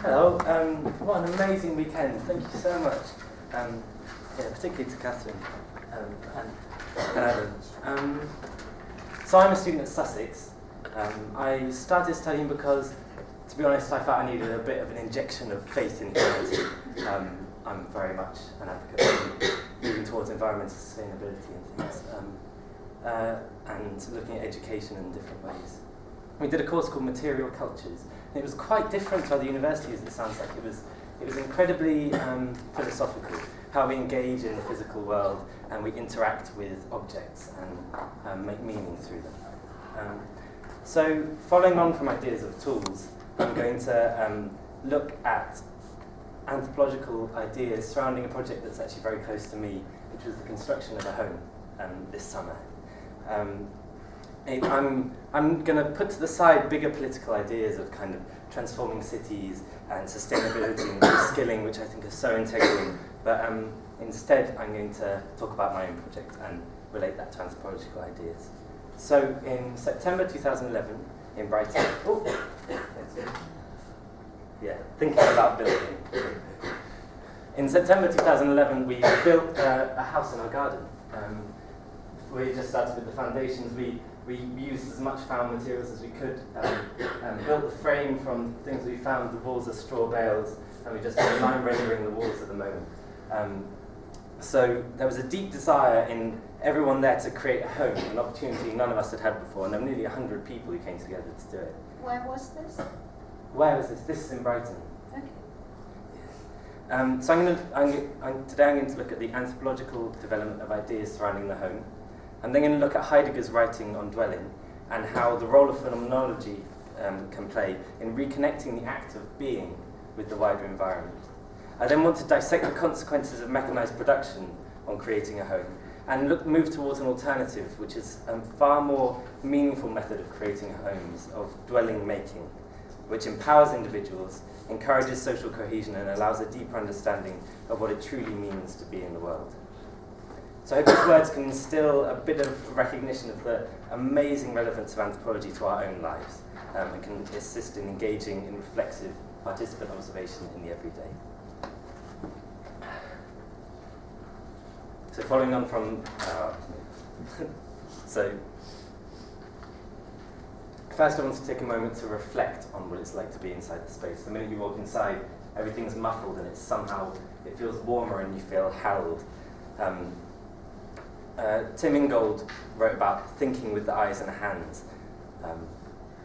Hello, what an amazing weekend. Thank you so much. Particularly to Catherine and Adam. So I'm a student at Sussex. I started studying because, to be honest, I felt I needed a bit of an injection of faith in humanity. I'm very much an advocate of moving towards environmental sustainability and things, and looking at education in different ways. We did a course called Material Cultures. And it was quite different to other universities, it sounds like. It was incredibly philosophical, how we engage in the physical world and we interact with objects and make meaning through them. So following on from ideas of tools, I'm going to look at anthropological ideas surrounding a project that's actually very close to me, which was the construction of a home this summer. I'm going to put to the side bigger political ideas of kind of transforming cities and sustainability and reskilling, which I think are so integral, but instead I'm going to talk about my own project and relate that to anthropological ideas. So in September 2011 in Brighton, thinking about building. In September 2011 we built a house in our garden. We just started with the foundations. We used as much found materials as we could, built the frame from things we found. The walls are straw bales, and we just line rendering the walls at the moment. So there was a deep desire in everyone there to create a home, an opportunity none of us had had before, and there were nearly 100 people who came together to do it. Where was this? Where was this? This is in Brighton. Okay. So today I'm going to look at the anthropological development of ideas surrounding the home. I'm then going to look at Heidegger's writing on dwelling and how the role of phenomenology can play in reconnecting the act of being with the wider environment. I then want to dissect the consequences of mechanized production on creating a home and move towards an alternative, which is a far more meaningful method of creating homes, of dwelling making, which empowers individuals, encourages social cohesion, and allows a deeper understanding of what it truly means to be in the world. So I hope these words can instill a bit of recognition of the amazing relevance of anthropology to our own lives, and can assist in engaging in reflexive participant observation in the everyday. So following on from, first I want to take a moment to reflect on what it's like to be inside the space. The minute you walk inside, everything's muffled and it feels warmer and you feel held. Tim Ingold wrote about thinking with the eyes and hands.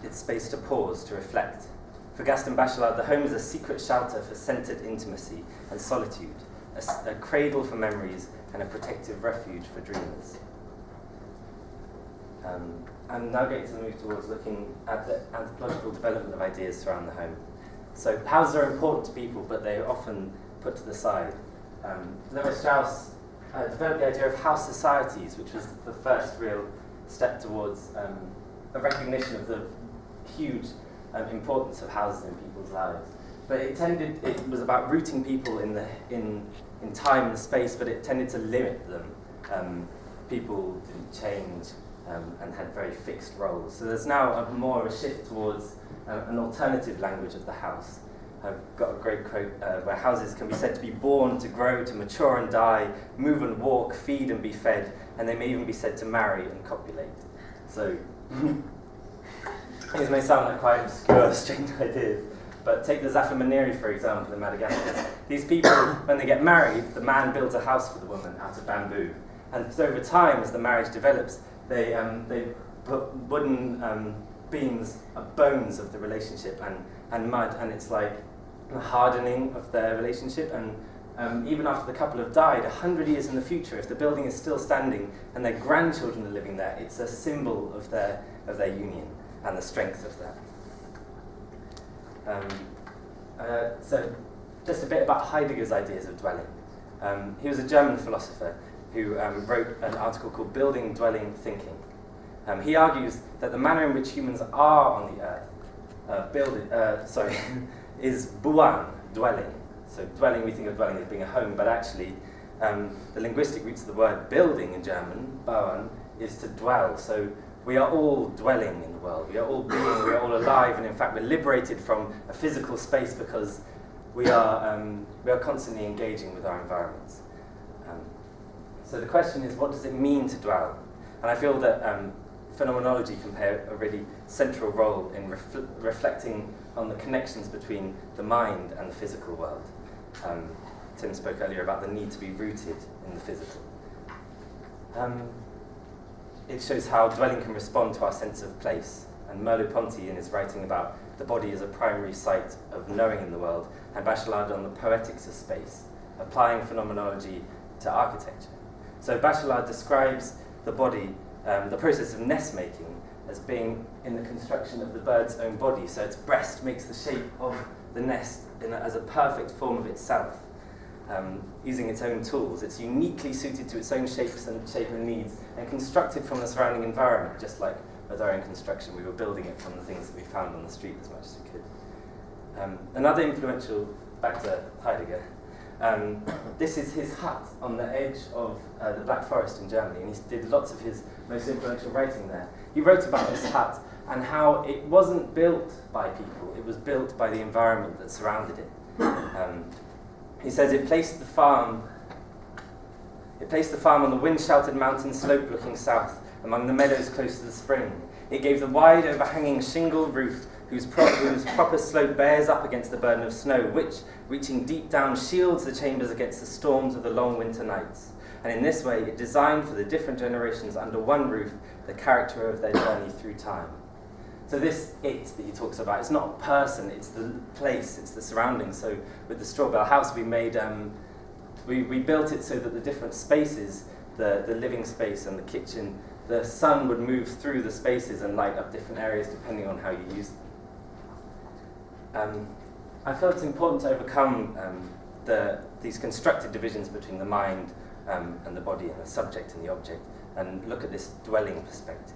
It's space to pause, to reflect. For Gaston Bachelard, the home is a secret shelter for centered intimacy and solitude, a cradle for memories and a protective refuge for dreamers. I'm now going to move towards looking at the anthropological development of ideas surrounding the home. So houses are important to people, but they're often put to the side. Lewis-Strauss developed the idea of house societies, which was the first real step towards a recognition of the huge importance of houses in people's lives. But it was about rooting people in time and space, but it tended to limit them. People didn't change and had very fixed roles. So there's now more of a shift towards an alternative language of the house. I've got a great quote where houses can be said to be born, to grow, to mature and die, move and walk, feed and be fed, and they may even be said to marry and copulate. So these may sound like quite obscure, strange ideas, but take the Zafa-Maniri, for example, in Madagascar. These people, when they get married, the man builds a house for the woman out of bamboo. And so over time, as the marriage develops, they put wooden beams, bones of the relationship and mud, and it's like a hardening of their relationship. And even after the couple have died, 100 years in the future, if the building is still standing and their grandchildren are living there, it's a symbol of their union and the strength of that. So just a bit about Heidegger's ideas of dwelling. He was a German philosopher who wrote an article called Building, Dwelling, Thinking. He argues that the manner in which humans are on the earth is buan, dwelling. So dwelling, we think of dwelling as being a home, but actually the linguistic roots of the word building in German, bauen, is to dwell. So we are all dwelling in the world. We are all being we're all alive, and in fact we're liberated from a physical space because we are constantly engaging with our environments. So the question is, what does it mean to dwell? And I feel that phenomenology can play a really central role in reflecting on the connections between the mind and the physical world. Tim spoke earlier about the need to be rooted in the physical. It shows how dwelling can respond to our sense of place. And Merleau-Ponty, in his writing about the body as a primary site of knowing in the world, and Bachelard on the poetics of space, applying phenomenology to architecture. So Bachelard describes the body, the process of nest making, as being in the construction of the bird's own body. So its breast makes the shape of the nest as a perfect form of itself. Using its own tools. It's uniquely suited to its own shape and needs, and constructed from the surrounding environment, just like with our own construction. We were building it from the things that we found on the street as much as we could. Another influential, back to Heidegger, this is his hut on the edge of the Black Forest in Germany, and he did lots of his most influential writing there. He wrote about this hut and how it wasn't built by people, it was built by the environment that surrounded it. He says it placed the farm on the wind-sheltered mountain slope looking south, among the meadows close to the spring. It gave the wide overhanging shingle roof whose proper slope bears up against the burden of snow, which, reaching deep down, shields the chambers against the storms of the long winter nights. And in this way, it designed for the different generations under one roof the character of their journey through time. So this it that he talks about, it's not a person, it's the place, it's the surroundings. So with the straw bale house, we made, we built it so that the different spaces, the living space and the kitchen, the sun would move through the spaces and light up different areas depending on how you use them. I feel it's important to overcome these constructed divisions between the mind and the body and the subject and the object, and look at this dwelling perspective.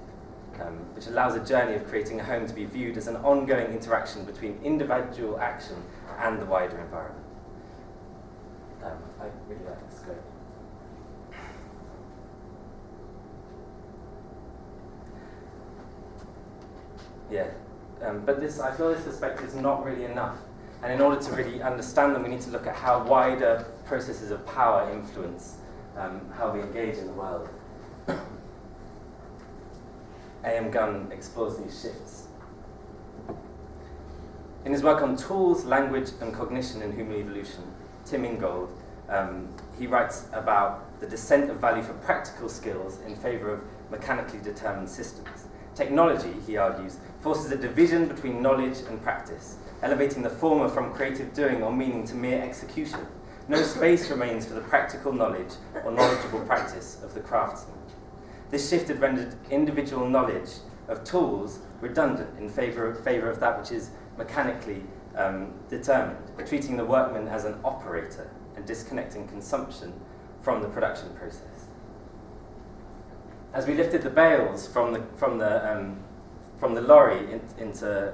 Which allows a journey of creating a home to be viewed as an ongoing interaction between individual action and the wider environment. I really like this quote. Yeah, but I feel this perspective is not really enough. And in order to really understand them, we need to look at how wider processes of power influence how we engage in the world. A.M. Gunn explores these shifts. In his work on tools, language, and cognition in human evolution, Tim Ingold, he writes about the descent of value for practical skills in favor of mechanically determined systems. Technology, he argues, forces a division between knowledge and practice, elevating the former from creative doing or meaning to mere execution. No space remains for the practical knowledge or knowledgeable practice of the craftsman. This shift had rendered individual knowledge of tools redundant in favor of that which is mechanically determined, treating the workman as an operator and disconnecting consumption from the production process. As we lifted the bales from the lorry into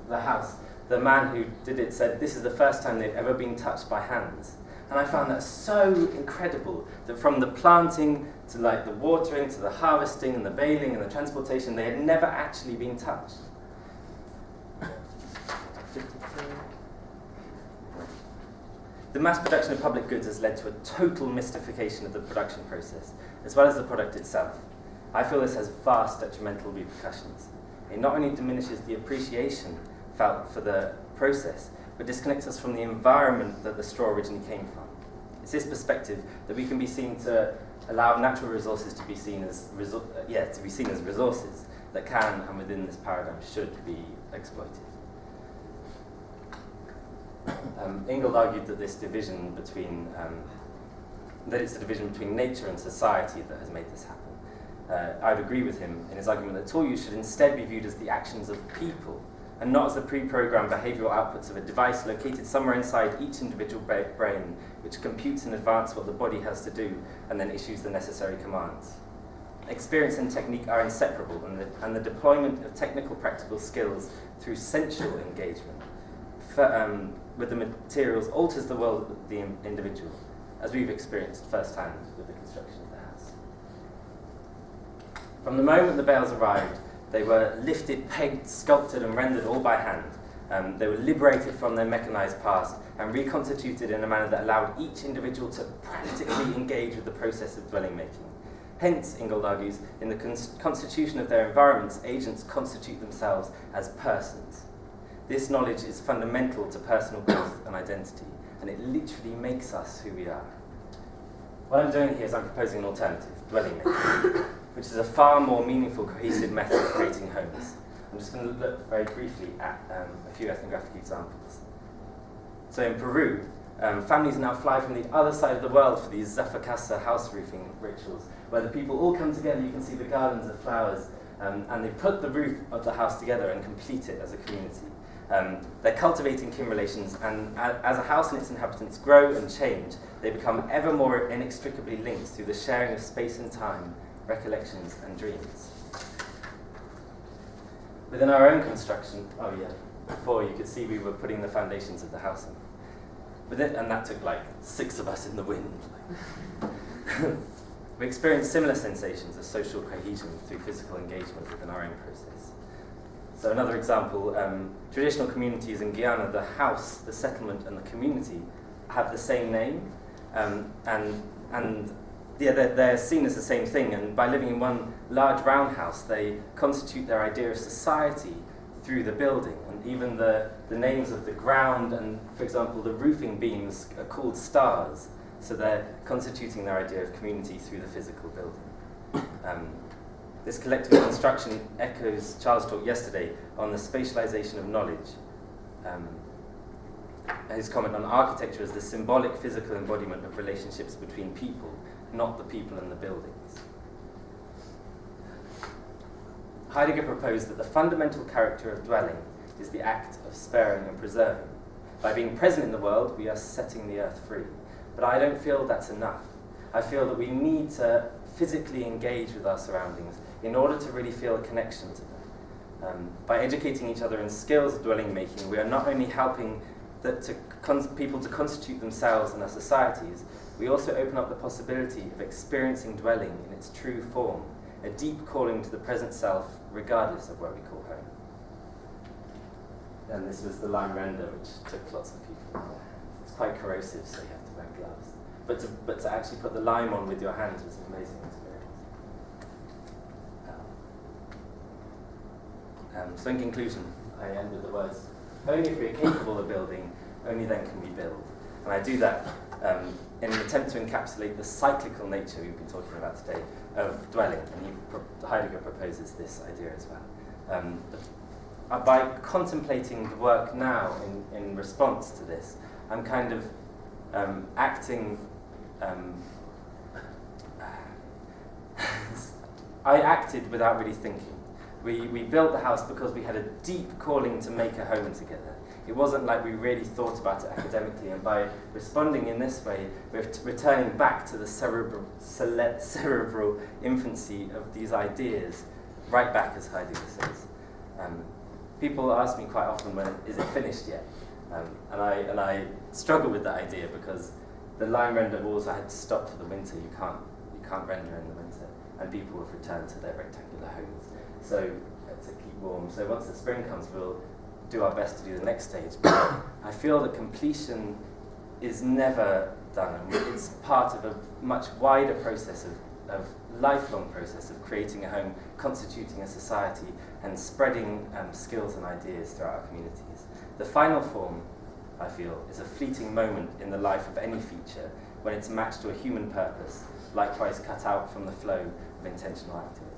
the house, the man who did it said this is the first time they've ever been touched by hands. And I found that so incredible, that from the planting to like the watering to the harvesting and the baling and the transportation, they had never actually been touched. The mass production of public goods has led to a total mystification of the production process, as well as the product itself. I feel this has vast detrimental repercussions. It not only diminishes the appreciation felt for the process, but disconnects us from the environment that the straw originally came from. It's this perspective that we can be seen to allow natural resources to be seen as resources that can, and within this paradigm, should be exploited. Ingold argued that this division between that it's the division between nature and society that has made this happen. I would agree with him in his argument that tool use should instead be viewed as the actions of people, and not as the pre-programmed behavioural outputs of a device located somewhere inside each individual brain, which computes in advance what the body has to do and then issues the necessary commands. Experience and technique are inseparable, and the deployment of technical practical skills through sensual engagement with the materials alters the world of the individual, as we've experienced firsthand with the construction of the house. From the moment the bales arrived, They were lifted, pegged, sculpted, and rendered all by hand. They were liberated from their mechanized past and reconstituted in a manner that allowed each individual to practically engage with the process of dwelling making. Hence, Ingold argues, in the constitution of their environments, agents constitute themselves as persons. This knowledge is fundamental to personal growth and identity, and it literally makes us who we are. What I'm doing here is I'm proposing an alternative, dwelling making, which is a far more meaningful, cohesive method of creating homes. I'm just going to look very briefly at a few ethnographic examples. So in Peru, families now fly from the other side of the world for these Zafakasa house roofing rituals, where the people all come together. You can see the gardens of flowers, and they put the roof of the house together and complete it as a community. They're cultivating kin relations, and as a house and its inhabitants grow and change, they become ever more inextricably linked through the sharing of space and time, recollections and dreams. Within our own construction, before you could see we were putting the foundations of the house in. And that took like 6 of us in the wind. We experienced similar sensations of social cohesion through physical engagement within our own process. So another example, traditional communities in Guyana, the house, the settlement, and the community have the same name, they're seen as the same thing, and by living in one large round house, they constitute their idea of society through the building, and even the names of the ground and, for example, the roofing beams are called stars, so they're constituting their idea of community through the physical building. This collective construction echoes Charles' talk yesterday on the spatialization of knowledge. His comment on architecture as the symbolic physical embodiment of relationships between people, not the people and the buildings. Heidegger proposed that the fundamental character of dwelling is the act of sparing and preserving. By being present in the world, we are setting the earth free. But I don't feel that's enough. I feel that we need to physically engage with our surroundings in order to really feel a connection to them. By educating each other in skills of dwelling making, we are not only helping people to constitute themselves and their societies, we also open up the possibility of experiencing dwelling in its true form, a deep calling to the present self, regardless of what we call home. And this was the lime render, which took lots of people. It's quite corrosive, so you have to wear gloves. But to actually put the lime on with your hands was an amazing experience. So in conclusion, I end with the words, only if we are capable of building, only then can we build. And I do that in an attempt to encapsulate the cyclical nature we've been talking about today of dwelling, and Heidegger proposes this idea as well. By contemplating the work now in response to this, I'm kind of acting. I acted without really thinking. We built the house because we had a deep calling to make a home together. It wasn't like we really thought about it academically, and by responding in this way, we're returning back to the cerebral infancy of these ideas, right back, as Heidegger says. People ask me quite often, is it finished yet? And I struggle with that idea because the line render walls I had to stop for the winter. You can't render in the winter, and people have returned to their rectangular homes. So to keep warm. So once the spring comes, we'll do our best to do the next stage. But I feel that completion is never done, and it's part of a much wider process of lifelong process of creating a home, constituting a society, and spreading skills and ideas throughout our communities. The final form, I feel, is a fleeting moment in the life of any feature when it's matched to a human purpose, likewise cut out from the flow of intentional activity.